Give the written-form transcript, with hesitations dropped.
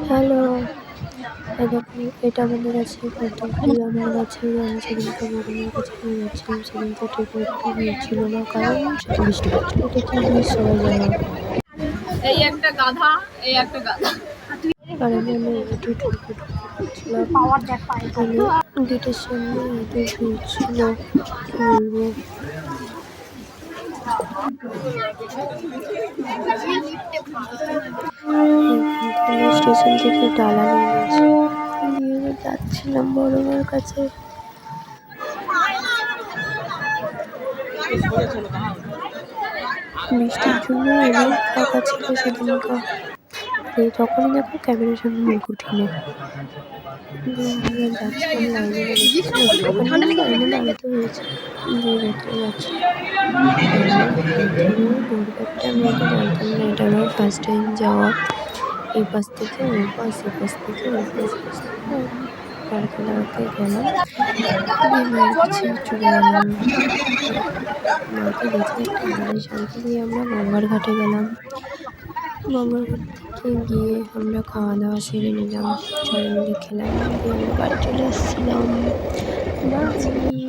Hello, এই দেখো এটা আমাদের গাছে পদ্ম ফুল। আমার গাছে আমি সেদিনকে বরুণের কাছে নিয়ে যাচ্ছিলাম, সেদিনকে ঠিক একটু ভিড় ছিল না, কারণ সেটা বৃষ্টি পড়ছিল। এটা কি জিনিস সবাই জানো? এই একটা গাধা, এই একটা গাধা। আর আমি একটু ঠুকু করছিলাম, গেটের সামনে এত ভিড় ছিল কি বলবো। স্টেশন থেকে ডালা নিয়ে নিয়েছি, নিয়ে যাচ্ছিলাম বড়মার কাছে। বৃষ্টির জন্য অনেক ফাঁকা ছিল সেদিনটা। তখনই দেখো ক্যামেরার সামনে মুখ উঠিনি। যাচ্ছিলাম লাইনে লাইনে দাঁড়াতে হয়েছে, দিয়ে ভেতরে যাচ্ছিলাম। ভোরবেলাটা আমি এটা জানতাম না, এটা আমার ফার্স্ট টাইম যাওয়া। এই পাশ থেকে ওই পাশ, এই পাশ থেকে ওই পাশ দাঁড়াতে দাঁড়াতে গেলাম, দিয়ে মায়ের কাছে চলে গেলাম। মাকে দেখে একটা মনে শান্তি দিয়ে আমরা গঙ্গার ঘাটে গেলাম। গঙ্গার ঘাট থেকে গিয়ে আমরা খাওয়া দাওয়া সেরে নিলাম, সবাই মিলে খেলাম, দিয়ে আমরা বাড়ি চলে এসেছিলাম। বাই।